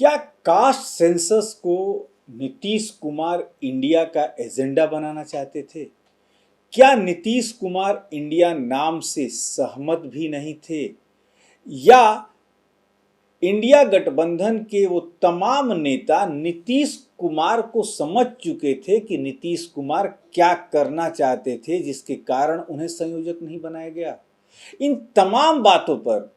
क्या caste census को Nitish Kumar India का एजेंडा बनाना चाहते थे? क्या नीतीश कुमार इंडिया नाम से सहमत भी नहीं थे? या इंडिया गठबंधन के वो तमाम नेता नीतीश कुमार को समझ चुके थे कि नीतीश कुमार क्या करना चाहते थे, जिसके कारण उन्हें संयोजक नहीं बनाया गया? इन तमाम बातों पर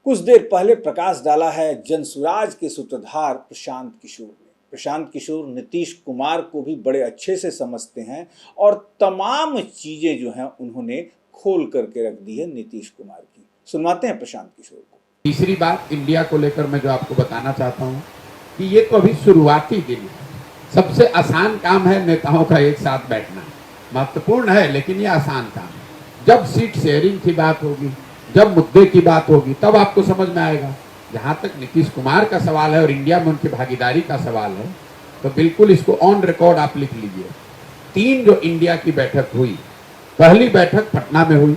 कुछ देर पहले प्रकाश डाला है जनसुराज के सूत्रधार प्रशांत किशोर ने। प्रशांत किशोर नीतीश कुमार को भी बड़े अच्छे से समझते हैं और तमाम चीजें जो हैं उन्होंने खोल करके रख दी है नीतीश कुमार की। सुनवाते हैं प्रशांत किशोर को। तीसरी बात इंडिया को लेकर मैं जो आपको बताना चाहता हूं कि ये तो अभी शुरुआती दिन है। सबसे आसान काम है नेताओं का एक साथ बैठना, महत्वपूर्ण है लेकिन ये आसान काम है। जब सीट शेयरिंग की बात होगी, जब मुद्दे की बात होगी, तब आपको समझ में आएगा। जहां तक नीतीश कुमार का सवाल है और इंडिया में उनकी भागीदारी का सवाल है, तो बिल्कुल इसको ऑन रिकॉर्ड आप लिख लीजिए। 3 जो इंडिया की बैठक हुई, पहली बैठक पटना में हुई।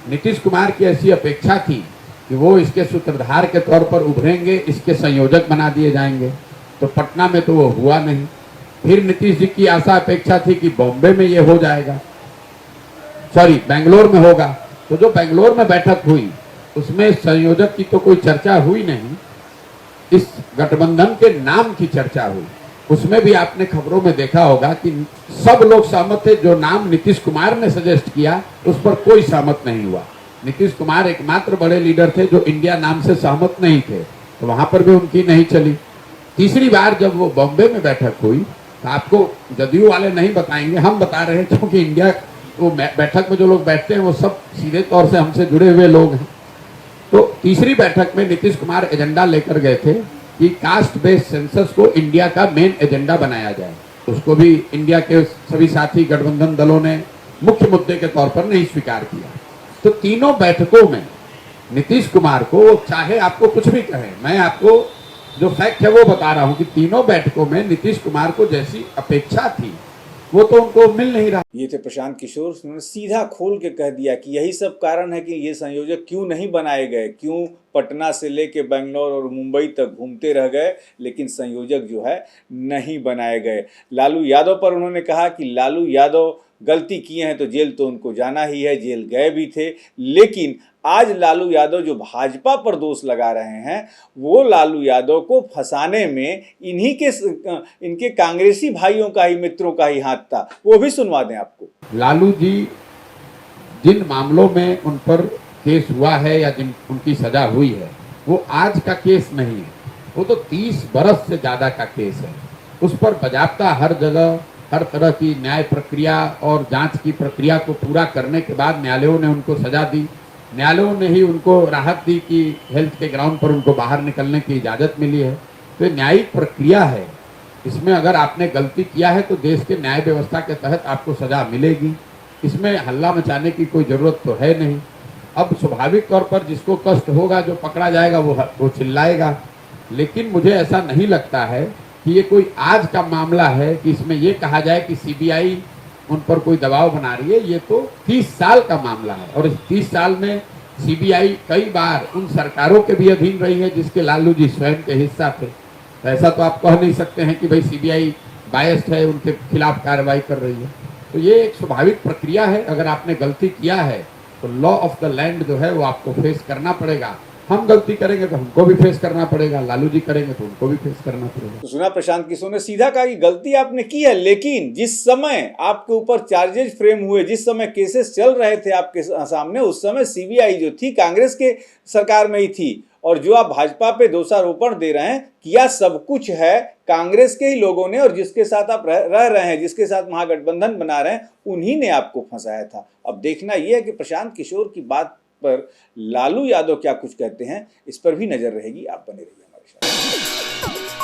नीतीश कुमार की ऐसी अपेक्षा थी कि वो इसके सूत्रधार के तौर पर उभरेंगे, इसके संयोजक बना दिए जाएंगे, तो पटना में तो वो हुआ नहीं। फिर नीतीश जी की आशा अपेक्षा थी कि बॉम्बे में ये हो जाएगा, बेंगलोर में होगा। तो जो बेंगलोर में बैठक हुई उसमें संयोजक की तो कोई चर्चा हुई नहीं, इस गठबंधन के नाम की चर्चा हुई। उसमें भी आपने खबरों में देखा होगा कि सब लोग सहमत थे। जो नाम नीतीश कुमार ने सजेस्ट किया उस पर कोई सहमत नहीं हुआ। नीतीश कुमार एकमात्र बड़े लीडर थे जो इंडिया नाम से सहमत नहीं थे, तो वहां पर भी उनकी नहीं चली। तीसरी बार जब वो बॉम्बे में बैठक हुई, तो आपको जदयू वाले नहीं बताएंगे, हम बता रहे हैं, क्योंकि इंडिया वो बैठक में जो लोग बैठते हैं वो सब सीधे तौर से हमसे जुड़े हुए लोग हैं। तो तीसरी बैठक में नीतीश कुमार एजेंडा लेकर गए थे कि कास्ट बेस्ड सेंसस को इंडिया का मेन एजेंडा बनाया जाए। उसको भी इंडिया के सभी साथी गठबंधन दलों ने मुख्य मुद्दे के तौर पर नहीं स्वीकार किया। तो तीनों बैठकों में नीतीश कुमार को, चाहे आपको कुछ भी कहे, मैं आपको जो फैक्ट है वो बता रहा हूं कि तीनों बैठकों में नीतीश कुमार को जैसी अपेक्षा थी वो तो उनको मिल नहीं रहा। ये थे प्रशांत किशोर। उन्होंने सीधा खोल के कह दिया कि यही सब कारण है कि ये संयोजक क्यों नहीं बनाए गए, क्यों पटना से लेके बेंगलोर और मुंबई तक घूमते रह गए, लेकिन संयोजक जो है नहीं बनाए गए। लालू यादव पर उन्होंने कहा कि लालू यादव गलती किए हैं तो जेल तो उनको जाना ही है, जेल गए भी थे। लेकिन आज लालू यादव जो भाजपा पर दोष लगा रहे हैं, वो लालू यादव को फंसाने में इनके कांग्रेसी भाइयों का ही, मित्रों का ही हाथ था। वो भी सुनवा दें आपको। लालू जी जिन मामलों में उन पर केस हुआ है या जिन उनकी सजा हुई है, वो आज का केस नहीं है, वो तो 30 बरस से ज्यादा का केस है। उस पर बजाबता हर जगह हर तरह की न्याय प्रक्रिया और जांच की प्रक्रिया को पूरा करने के बाद न्यायालयों ने उनको सजा दी। न्यायालयों ने ही उनको राहत दी कि हेल्थ के ग्राउंड पर उनको बाहर निकलने की इजाजत मिली है। तो न्यायिक प्रक्रिया है, इसमें अगर आपने गलती किया है तो देश के न्याय व्यवस्था के तहत आपको सजा मिलेगी। इसमें हल्ला मचाने की कोई जरूरत तो है नहीं। अब स्वाभाविक तौर पर जिसको कष्ट होगा, जो पकड़ा जाएगा, वो चिल्लाएगा। लेकिन मुझे ऐसा नहीं लगता है कि ये कोई आज का मामला है कि इसमें ये कहा जाए कि सीबीआई उन पर कोई दबाव बना रही है। ये तो 30 साल का मामला है और इस 30 साल में सीबीआई कई बार उन सरकारों के भी अधीन रही है जिसके लालू जी स्वयं के हिस्सा थे। तो ऐसा तो आप कह नहीं सकते हैं कि भाई सीबीआई बायस्ड है, उनके खिलाफ कार्रवाई कर रही है। तो ये एक स्वाभाविक प्रक्रिया है। अगर आपने गलती किया है तो लॉ ऑफ द लैंड जो है वो आपको फेस करना पड़ेगा। हम गलती करेंगे तो हमको भी फेस करना पड़ेगा, लालू जी करेंगे तो उनको भी फेस करना पड़ेगा। तो सुना, प्रशांत किशोर ने सीधा कहा कि गलती आपने की है, लेकिन जिस समय आपके ऊपर चार्जेस फ्रेम हुए, जिस समय केसेस चल रहे थे आपके सामने, उस समय सीबीआई जो थी कांग्रेस के सरकार में ही थी। और जो आप भाजपा पे दोषारोपण दे रहे हैं, किया सब कुछ है कांग्रेस के ही लोगों ने, और जिसके साथ आप रह रहे हैं, जिसके साथ महागठबंधन बना रहे हैं, उन्हीं ने आपको फंसाया था। अब देखना यह है कि प्रशांत किशोर की बात पर लालू यादव क्या कुछ कहते हैं, इस पर भी नजर रहेगी। आप बने रहिए हमारे साथ।